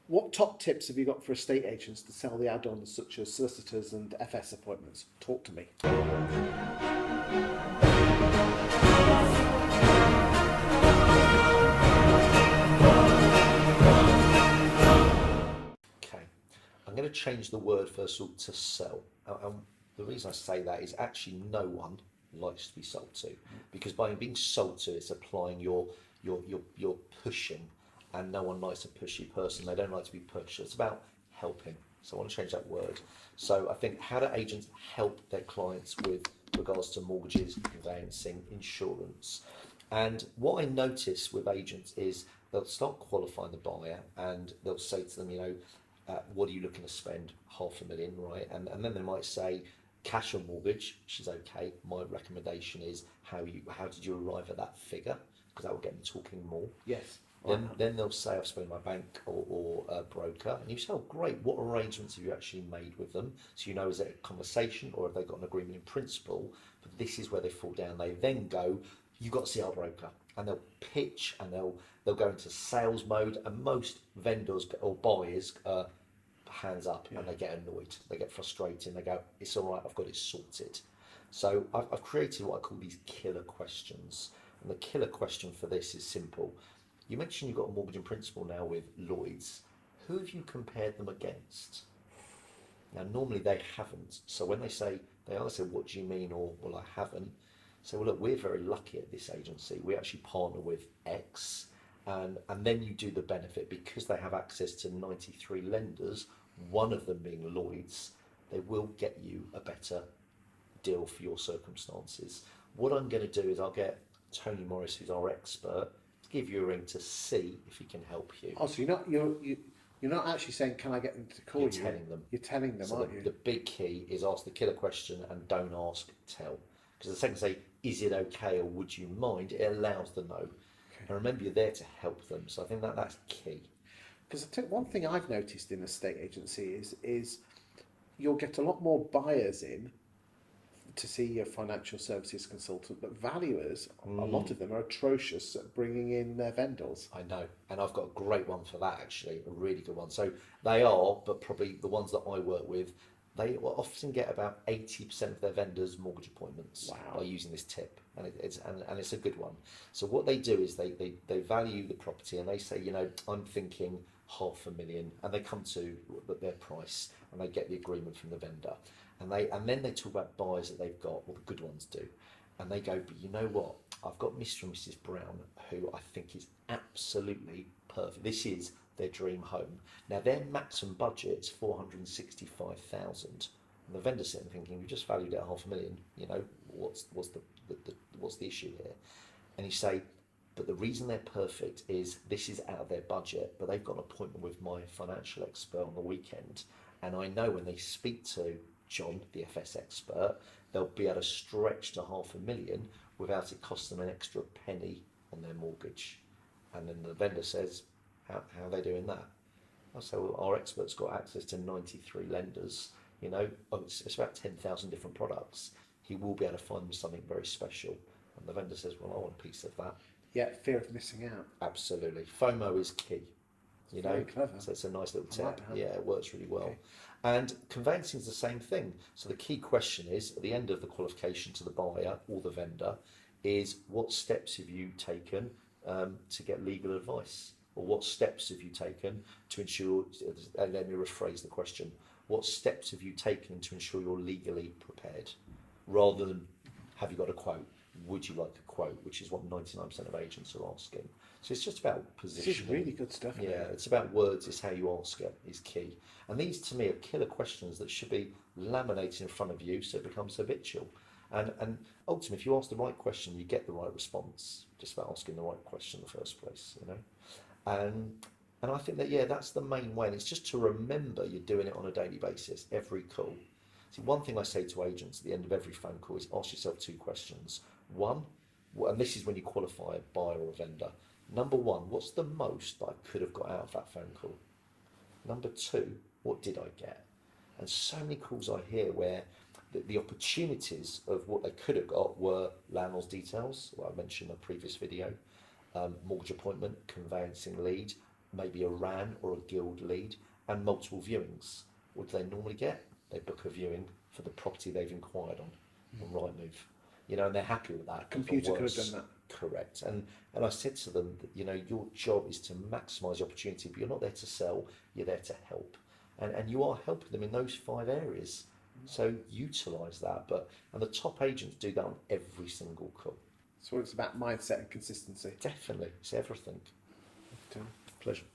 What top tips have you got for estate agents to sell the add-ons such as solicitors and FS appointments? Talk to me. Okay, I'm going to change the word first of all to sell. The reason I say that is actually no one likes to be sold to, because by being sold to, it's applying your pushing, and no one likes a pushy person. They don't like to be pushed. It's about helping. So I want to change that word. So I think, how do agents help their clients with regards to mortgages, conveyancing, insurance? And what I notice with agents is they'll start qualifying the buyer, and they'll say to them, what are you looking to spend? 500,000, right? And then they might say cash or mortgage, which is okay. My recommendation is how did you arrive at that figure? Because that will get them talking more. Yes. Then they'll say, I've spoken to my bank or a broker, and you say, oh great, what arrangements have you actually made with them? So is it a conversation, or have they got an agreement in principle? But this is where they fall down. They then go, you've got to see our broker, and they'll pitch, and they'll go into sales mode, and most vendors or buyers hands up, and they get annoyed, they get frustrated, and they go, it's all right, I've got it sorted. So I've created what I call these killer questions, and the killer question for this is simple. You mentioned you've got a mortgage in principle now with Lloyds. Who have you compared them against? Now normally they haven't, so when they either say, what do you mean, or well, I haven't. So well, look, we're very lucky at this agency, we actually partner with X, and then you do the benefit, because they have access to 93 lenders, one of them being Lloyds. They will get you a better deal for your circumstances. What I'm going to do is I'll get Tony Morris, who's our expert, to give you a ring to see if he can help you. Oh, so you're not actually saying, can I get them to call you? You're telling them. You're telling them, So aren't you? the big key is ask the killer question and don't ask, tell. Because the second say, is it okay or would you mind, it allows the no. Okay. And remember, you're there to help them. So I think that's key. Because I think one thing I've noticed in a estate agency is you'll get a lot more buyers in to see your financial services consultant, but valuers, a lot of them are atrocious at bringing in their vendors. I know, and I've got a great one for that actually, a really good one. So they are, but probably the ones that I work with, they will often get about 80% of their vendors mortgage appointments. Wow. By using this tip, and it's a good one. So what they do is they value the property, and they say, I'm thinking 500,000, and they come to their price, and they get the agreement from the vendor, and then they talk about buyers that they've got, well, the good ones do, and they go, but you know what, I've got Mr. and Mrs. Brown, who I think is absolutely perfect. This is their dream home. Now their maximum budget is 465,000, and the vendor's sitting thinking, we just valued it at 500,000. What's the issue here? And you say, but the reason they're perfect is this is out of their budget, but they've got an appointment with my financial expert on the weekend, and I know when they speak to John, the FS expert, they'll be able to stretch to 500,000 without it costing them an extra penny on their mortgage. And then the vendor says, how are they doing that? I say, well, our expert's got access to 93 lenders, it's about 10,000 different products. He will be able to find them something very special. And the vendor says, well, I want a piece of that. Yeah, fear of missing out. Absolutely. FOMO is key. Very clever. So it's a nice little tip. Like that. Yeah, it works really well. Okay. And conveyancing is the same thing. So the key question is, at the end of the qualification to the buyer or the vendor, is what steps have you taken to get legal advice? Or what steps have you taken to ensure, and let me rephrase the question, what steps have you taken to ensure you're legally prepared? Rather than, have you got a quote? Would you like a quote? Which is what 99% of agents are asking. So it's just about positioning. This is really good stuff. Yeah, Mate. it's about words, it's how you ask it is key. And these to me are killer questions that should be laminated in front of you so it becomes habitual. And ultimately, if you ask the right question, you get the right response, just about asking the right question in the first place, And I think that, that's the main way. And it's just to remember you're doing it on a daily basis, every call. See, one thing I say to agents at the end of every phone call is ask yourself two questions. One, and this is when you qualify a buyer or a vendor. Number one, what's the most that I could have got out of that phone call? Number two, what did I get? And so many calls I hear where the opportunities of what they could have got were landlord's details, what I mentioned in a previous video, mortgage appointment, conveyancing lead, maybe a RAN or a guild lead and multiple viewings. What do they normally get? They book a viewing for the property they've inquired on Rightmove. And they're happy with that. Computer could have done that. Correct. And I said to them that, your job is to maximise the opportunity, but you're not there to sell, you're there to help. And you are helping them in those 5 areas. So utilise that. And the top agents do that on every single call. So it's about mindset and consistency. Definitely. It's everything. Okay. Pleasure.